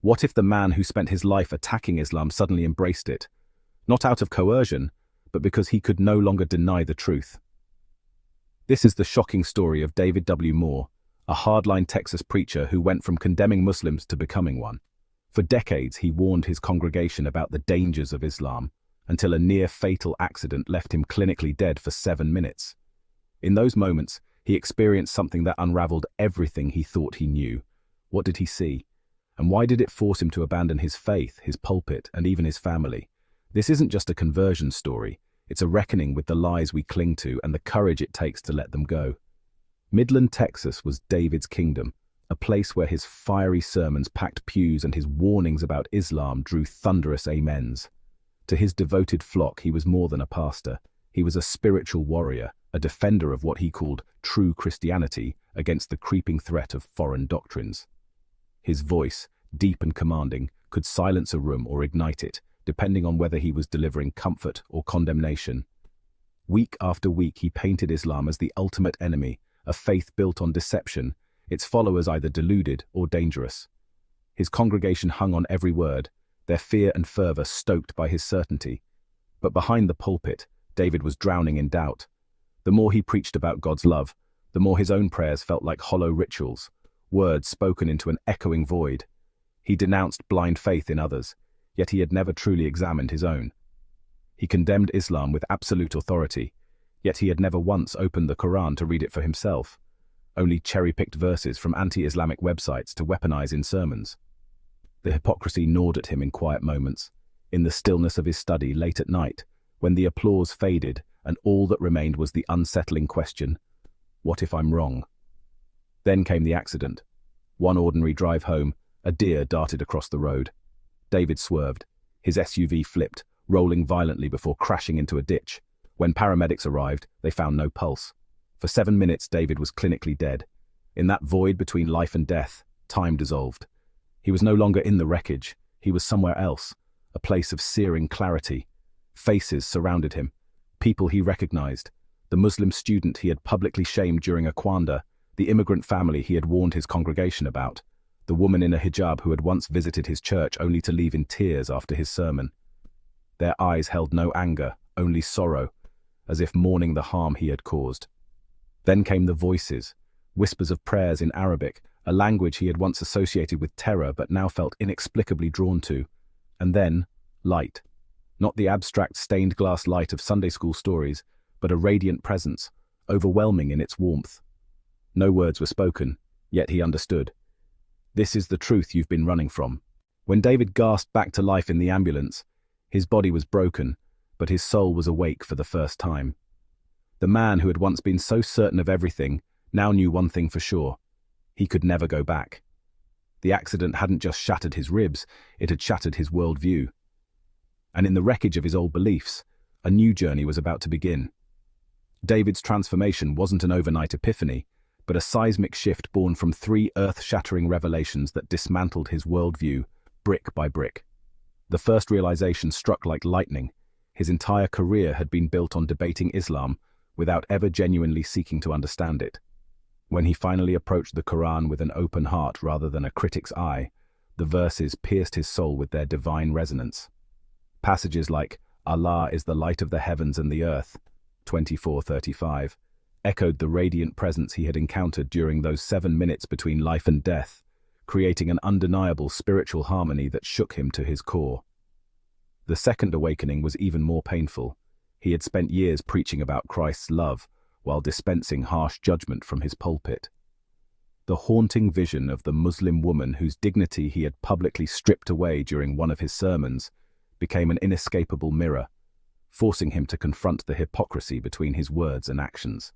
What if the man who spent his life attacking Islam suddenly embraced it? Not out of coercion, but because he could no longer deny the truth. This is the shocking story of David W. Moore, a hardline Texas preacher who went from condemning Muslims to becoming one. For decades, he warned his congregation about the dangers of Islam, until a near-fatal accident left him clinically dead for 7 minutes. In those moments, he experienced something that unraveled everything he thought he knew. What did he see? And why did it force him to abandon his faith, his pulpit, and even his family? This isn't just a conversion story. It's a reckoning with the lies we cling to and the courage it takes to let them go. Midland, Texas was David's kingdom, a place where his fiery sermons packed pews and his warnings about Islam drew thunderous amens. To his devoted flock, he was more than a pastor. He was a spiritual warrior, a defender of what he called true Christianity against the creeping threat of foreign doctrines. His voice, deep and commanding, could silence a room or ignite it, depending on whether he was delivering comfort or condemnation. Week after week, he painted Islam as the ultimate enemy, a faith built on deception, its followers either deluded or dangerous. His congregation hung on every word, their fear and fervor stoked by his certainty. But behind the pulpit, David was drowning in doubt. The more he preached about God's love, the more his own prayers felt like hollow rituals, words spoken into an echoing void. He denounced blind faith in others, yet he had never truly examined his own. He condemned Islam with absolute authority, yet he had never once opened the Quran to read it for himself, only cherry-picked verses from anti-Islamic websites to weaponize in sermons. The hypocrisy gnawed at him in quiet moments, in the stillness of his study late at night, when the applause faded and all that remained was the unsettling question, what if I'm wrong? Then came the accident. One ordinary drive home, a deer darted across the road. David swerved. His SUV flipped, rolling violently before crashing into a ditch. When paramedics arrived, they found no pulse. For 7 minutes, David was clinically dead. In that void between life and death, time dissolved. He was no longer in the wreckage. He was somewhere else, a place of searing clarity. Faces surrounded him, people he recognized, the Muslim student he had publicly shamed during a Kwanda, the immigrant family he had warned his congregation about, the woman in a hijab who had once visited his church only to leave in tears after his sermon. Their eyes held no anger, only sorrow, as if mourning the harm he had caused. Then came the voices, whispers of prayers in Arabic, a language he had once associated with terror but now felt inexplicably drawn to. And then, light. Not the abstract stained glass light of Sunday school stories, but a radiant presence, overwhelming in its warmth. No words were spoken, yet he understood. This is the truth you've been running from. When David gasped back to life in the ambulance, his body was broken, but his soul was awake for the first time. The man who had once been so certain of everything now knew one thing for sure. He could never go back. The accident hadn't just shattered his ribs, it had shattered his worldview. And in the wreckage of his old beliefs, a new journey was about to begin. David's transformation wasn't an overnight epiphany, but a seismic shift born from 3 earth-shattering revelations that dismantled his worldview, brick by brick. The first realization struck like lightning. His entire career had been built on debating Islam without ever genuinely seeking to understand it. When he finally approached the Quran with an open heart rather than a critic's eye, the verses pierced his soul with their divine resonance. Passages like, Allah is the light of the heavens and the earth, 24:35, echoed the radiant presence he had encountered during those 7 minutes between life and death, creating an undeniable spiritual harmony that shook him to his core. The second awakening was even more painful. He had spent years preaching about Christ's love, while dispensing harsh judgment from his pulpit. The haunting vision of the Muslim woman whose dignity he had publicly stripped away during one of his sermons became an inescapable mirror, forcing him to confront the hypocrisy between his words and actions.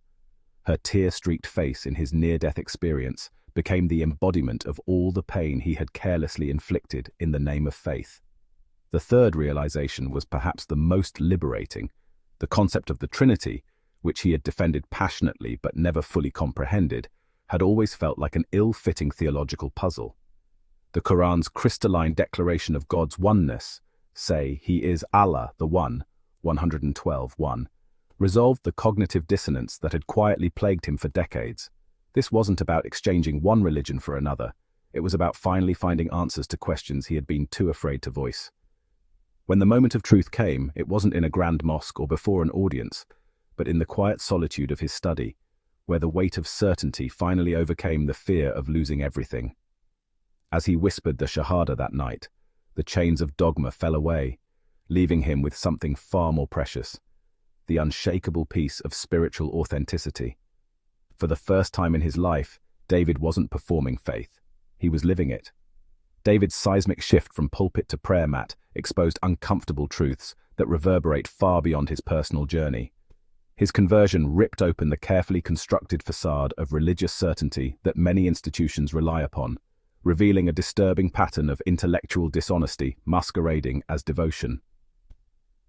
Her tear-streaked face in his near-death experience became the embodiment of all the pain he had carelessly inflicted in the name of faith. The third realization was perhaps the most liberating. The concept of the Trinity, which he had defended passionately but never fully comprehended, had always felt like an ill-fitting theological puzzle. The Quran's crystalline declaration of God's oneness, say, He is Allah, the One, 112:1, resolved the cognitive dissonance that had quietly plagued him for decades. This wasn't about exchanging one religion for another. It was about finally finding answers to questions he had been too afraid to voice. When the moment of truth came, it wasn't in a grand mosque or before an audience, but in the quiet solitude of his study, where the weight of certainty finally overcame the fear of losing everything. As he whispered the Shahada that night, the chains of dogma fell away, leaving him with something far more precious: the unshakable peace of spiritual authenticity. For the first time in his life, David wasn't performing faith. He was living it. David's seismic shift from pulpit to prayer mat exposed uncomfortable truths that reverberate far beyond his personal journey. His conversion ripped open the carefully constructed facade of religious certainty that many institutions rely upon, revealing a disturbing pattern of intellectual dishonesty masquerading as devotion.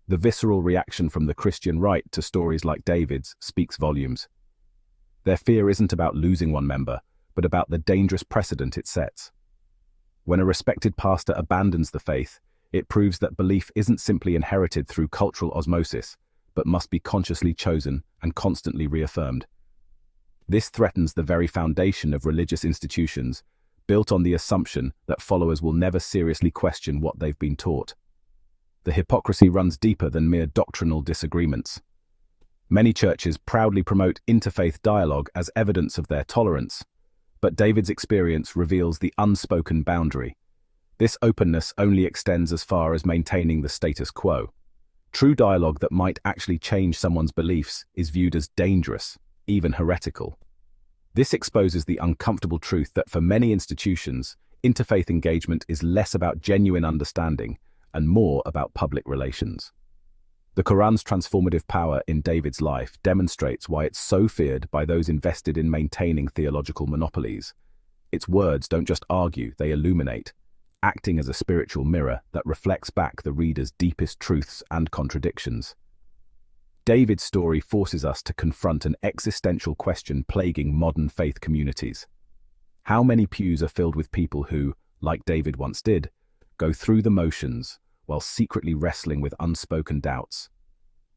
The visceral reaction from the Christian right to stories like David's speaks volumes. Their fear isn't about losing one member, but about the dangerous precedent it sets. When a respected pastor abandons the faith, it proves that belief isn't simply inherited through cultural osmosis, but must be consciously chosen and constantly reaffirmed. This threatens the very foundation of religious institutions, built on the assumption that followers will never seriously question what they've been taught. The hypocrisy runs deeper than mere doctrinal disagreements. Many churches proudly promote interfaith dialogue as evidence of their tolerance, but David's experience reveals the unspoken boundary. This openness only extends as far as maintaining the status quo. True dialogue that might actually change someone's beliefs is viewed as dangerous, even heretical. This exposes the uncomfortable truth that for many institutions, interfaith engagement is less about genuine understanding and more about public relations. The Quran's transformative power in David's life demonstrates why it's so feared by those invested in maintaining theological monopolies. Its words don't just argue, they illuminate, acting as a spiritual mirror that reflects back the reader's deepest truths and contradictions. David's story forces us to confront an existential question plaguing modern faith communities. How many pews are filled with people who, like David once did, go through the motions while secretly wrestling with unspoken doubts?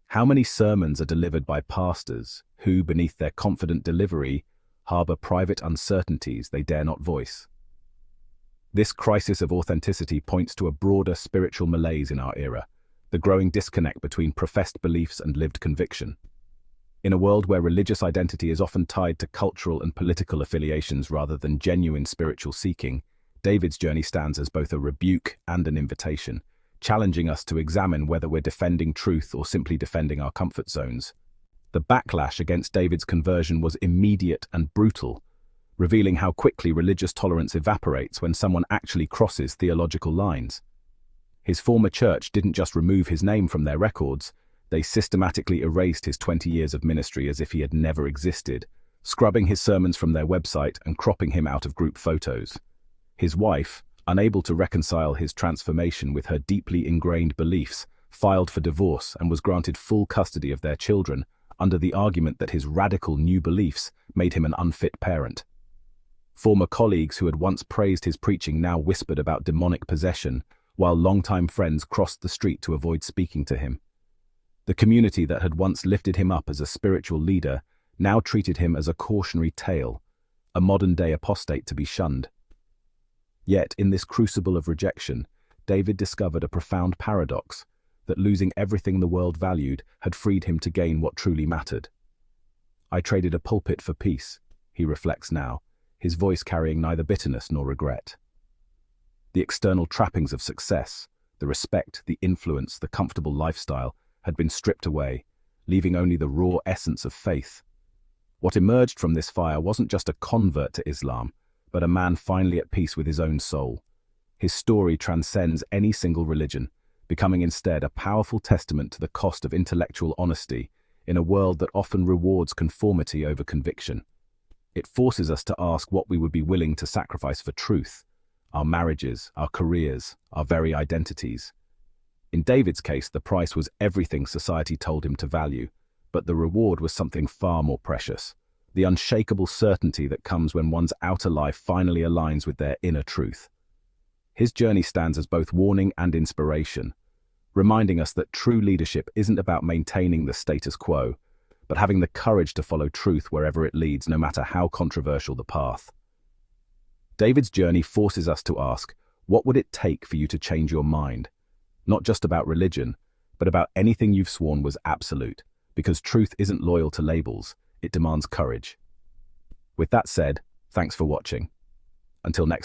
How many sermons are delivered by pastors who, beneath their confident delivery, harbor private uncertainties they dare not voice? This crisis of authenticity points to a broader spiritual malaise in our era, the growing disconnect between professed beliefs and lived conviction. In a world where religious identity is often tied to cultural and political affiliations rather than genuine spiritual seeking, David's journey stands as both a rebuke and an invitation, challenging us to examine whether we're defending truth or simply defending our comfort zones. The backlash against David's conversion was immediate and brutal, revealing how quickly religious tolerance evaporates when someone actually crosses theological lines. His former church didn't just remove his name from their records, they systematically erased his 20 years of ministry as if he had never existed, scrubbing his sermons from their website and cropping him out of group photos. His wife, unable to reconcile his transformation with her deeply ingrained beliefs, filed for divorce and was granted full custody of their children under the argument that his radical new beliefs made him an unfit parent. Former colleagues who had once praised his preaching now whispered about demonic possession, while longtime friends crossed the street to avoid speaking to him. The community that had once lifted him up as a spiritual leader now treated him as a cautionary tale, a modern-day apostate to be shunned. Yet, in this crucible of rejection, David discovered a profound paradox, that losing everything the world valued had freed him to gain what truly mattered. "I traded a pulpit for peace," he reflects now, his voice carrying neither bitterness nor regret. The external trappings of success, the respect, the influence, the comfortable lifestyle, had been stripped away, leaving only the raw essence of faith. What emerged from this fire wasn't just a convert to Islam, but a man finally at peace with his own soul. His story transcends any single religion, becoming instead a powerful testament to the cost of intellectual honesty in a world that often rewards conformity over conviction. It forces us to ask what we would be willing to sacrifice for truth: our marriages, our careers, our very identities. In David's case, the price was everything society told him to value, but the reward was something far more precious: the unshakable certainty that comes when one's outer life finally aligns with their inner truth. His journey stands as both warning and inspiration, reminding us that true leadership isn't about maintaining the status quo, but having the courage to follow truth wherever it leads, no matter how controversial the path. David's journey forces us to ask, what would it take for you to change your mind? Not just about religion, but about anything you've sworn was absolute, because truth isn't loyal to labels, it demands courage. With that said, thanks for watching. Until next